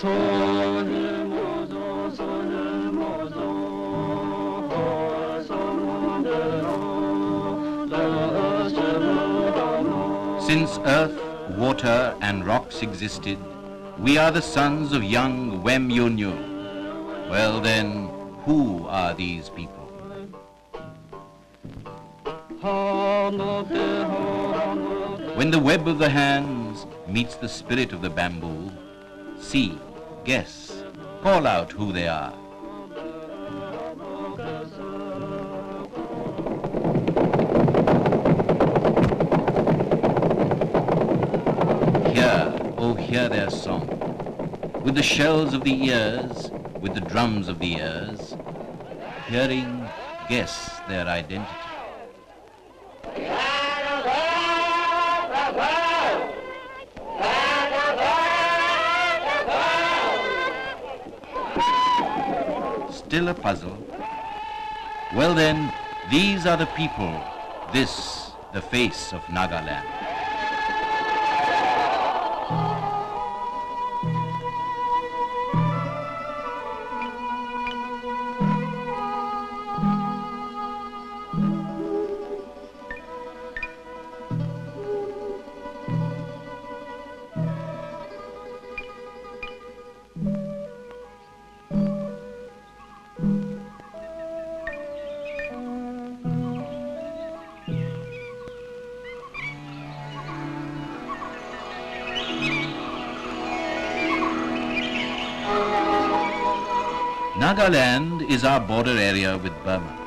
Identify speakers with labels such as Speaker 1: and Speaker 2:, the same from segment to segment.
Speaker 1: Since earth, water and rocks existed, we are the sons of young Wem Yunyu. Well then, who are these people? When the web of the hands meets the spirit of the bamboo, see, guess, call out who they are. Hear their song. With the shells of the ears, with the drums of the ears, hearing, guess their identity. Still a puzzle? Well then, these are the people, this, the face of Nagaland. Nagaland is our border area with Burma.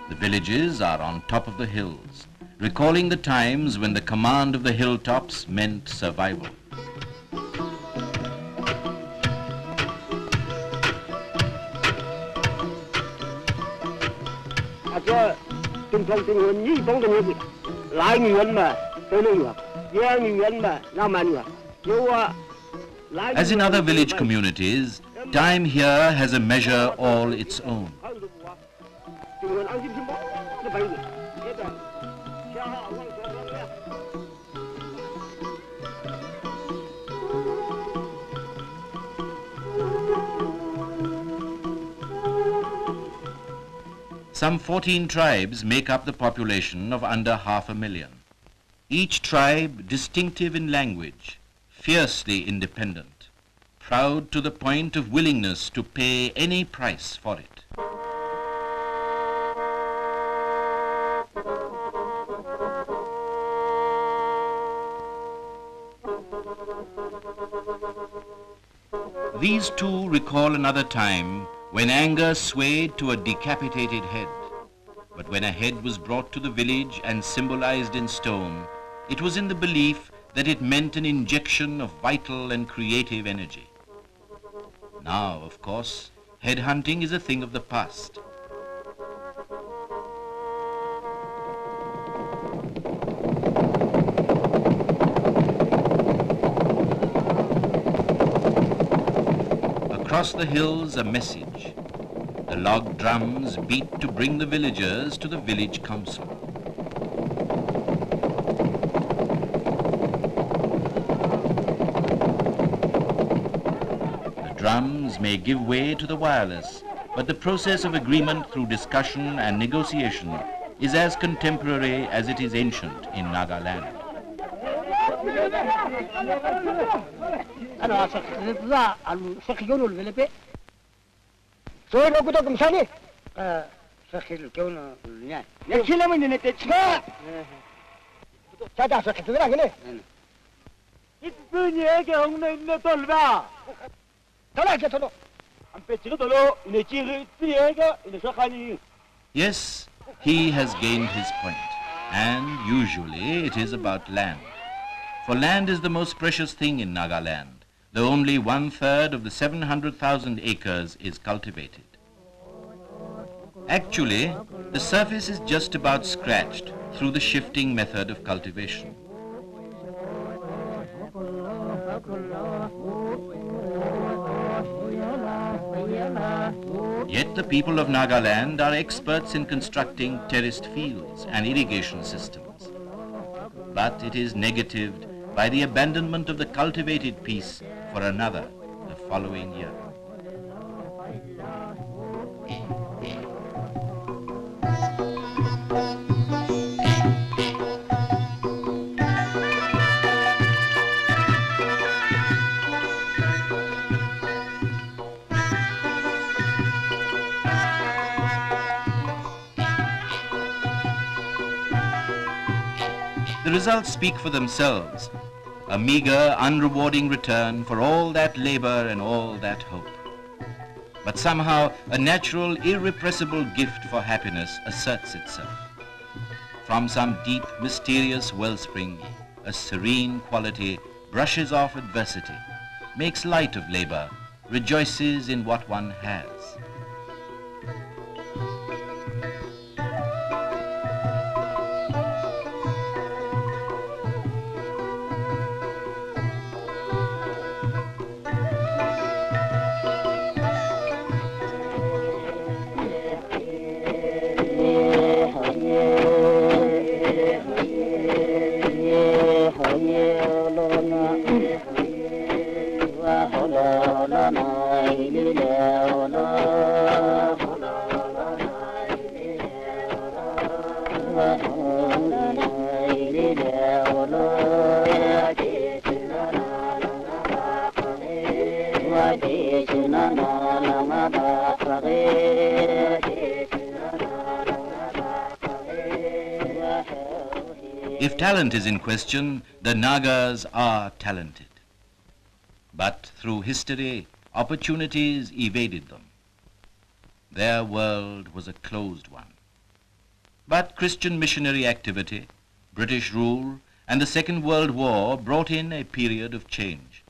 Speaker 1: The villages are on top of the hills, recalling the times when the command of the hilltops meant survival. As in other village communities, time here has a measure all its own. Some 14 tribes make up the population of under 500,000. Each tribe distinctive in language, fiercely independent, proud to the point of willingness to pay any price for it. These two recall another time when anger swayed to a decapitated head. But when a head was brought to the village and symbolized in stone, it was in the belief that it meant an injection of vital and creative energy. Now, of course, head hunting is a thing of the past. Across the hills, a message. The log drums beat to bring the villagers to the village council. The drums may give way to the wireless, but the process of agreement through discussion and negotiation is as contemporary as it is ancient in Nagaland. Yes, he has gained his point, and usually it is about land. For land is the most precious thing in Nagaland, though only 1/3 of the 700,000 acres is cultivated. Actually, the surface is just about scratched through the shifting method of cultivation. Yet the people of Nagaland are experts in constructing terraced fields and irrigation systems. But it is negatived by the abandonment of the cultivated piece for another, the following year. The results speak for themselves, a meager, unrewarding return for all that labor and all that hope. But somehow a natural, irrepressible gift for happiness asserts itself. From some deep, mysterious wellspring, a serene quality brushes off adversity, makes light of labor, rejoices in what one has. If talent is in question, the Nagas are talented. But through history, opportunities evaded them. Their world was a closed one. But Christian missionary activity, British rule, and the Second World War brought in a period of change.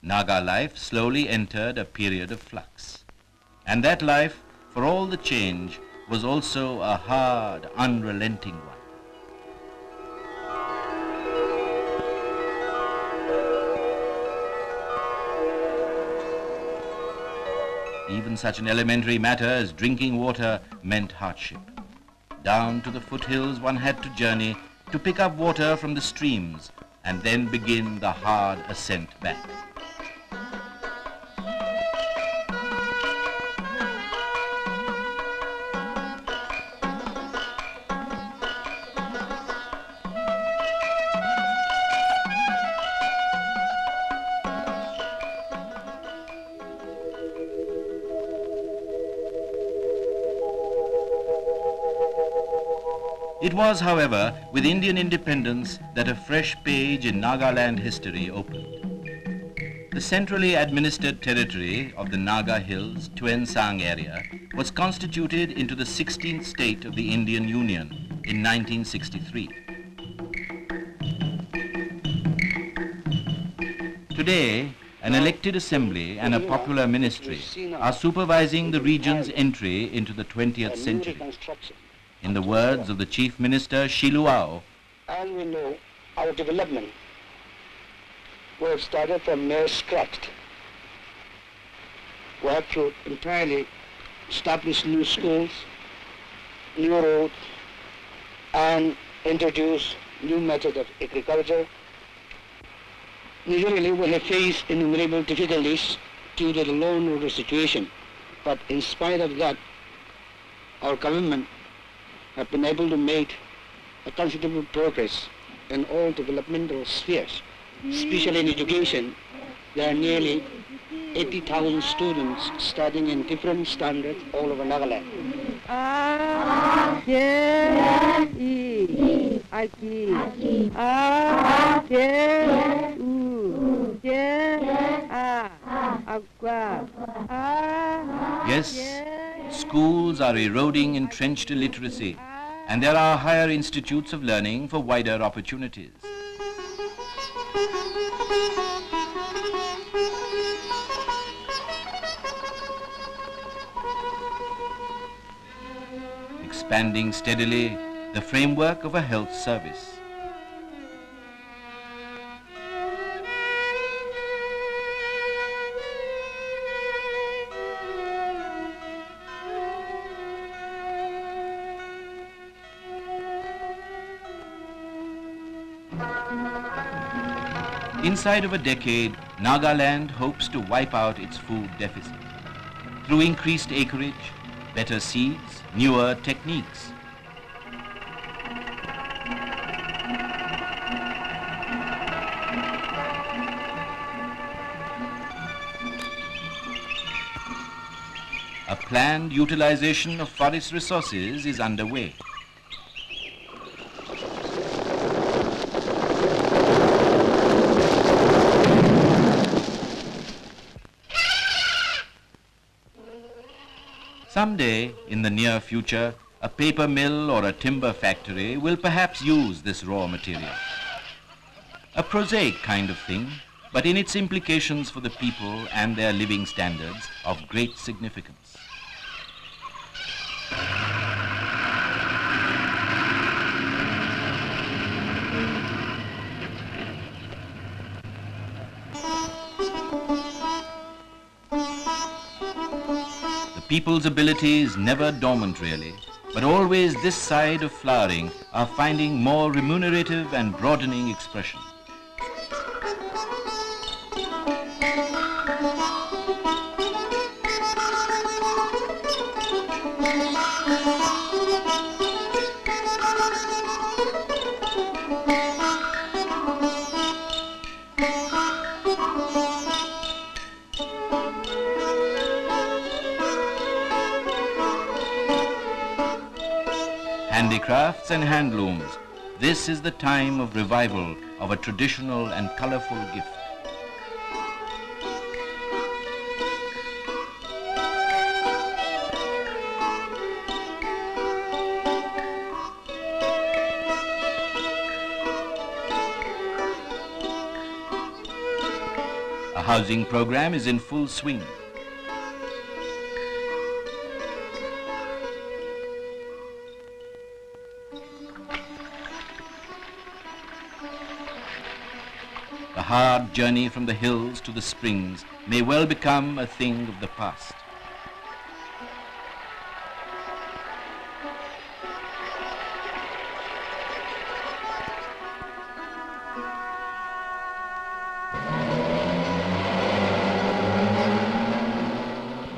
Speaker 1: Naga life slowly entered a period of flux. And that life, for all the change, was also a hard, unrelenting one. Even such an elementary matter as drinking water meant hardship. Down to the foothills one had to journey to pick up water from the streams and then begin the hard ascent back. It was, however, with Indian independence that a fresh page in Nagaland history opened. The centrally administered territory of the Naga Hills, Tuensang area, was constituted into the 16th state of the Indian Union in 1963. Today, an elected assembly and a popular ministry are supervising the region's entry into the 20th century. In the words of the Chief Minister, Shiluao,
Speaker 2: and we know our development, we have started from mere scratch. We have to entirely establish new schools, new roads, and introduce new methods of agriculture. Usually we have faced innumerable difficulties due to the low and order situation, but in spite of that, our government have been able to make a considerable progress in all developmental spheres, especially in education. There are nearly 80,000 students studying in different standards all over Nagaland.
Speaker 1: Yes, schools are eroding entrenched illiteracy, and there are higher institutes of learning for wider opportunities. Expanding steadily the framework of a health service. Inside of a decade, Nagaland hopes to wipe out its food deficit through increased acreage, better seeds, newer techniques. A planned utilization of forest resources is underway. Someday, in the near future, a paper mill or a timber factory will perhaps use this raw material. A prosaic kind of thing, but in its implications for the people and their living standards of great significance. People's abilities never dormant really, but always this side of flowering are finding more remunerative and broadening expression. Handicrafts and handlooms, this is the time of revival of a traditional and colorful gift. A housing program is in full swing. The hard journey from the hills to the springs may well become a thing of the past.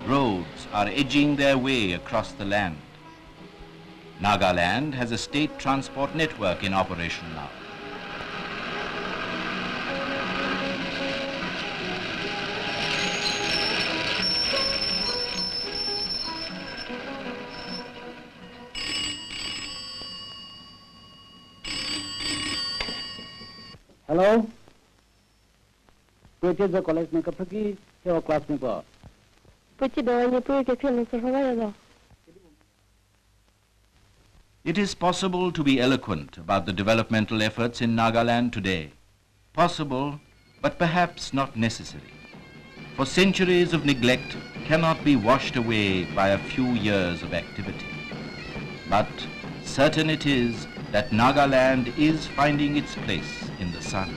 Speaker 1: Roads are edging their way across the land. Nagaland has a state transport network in operation now.
Speaker 2: Hello? Which is the college में कब की क्या class में पा?
Speaker 1: It is possible to be eloquent about the developmental efforts in Nagaland today. Possible, but perhaps not necessary. For centuries of neglect cannot be washed away by a few years of activity. But certain it is that Nagaland is finding its place in the sun.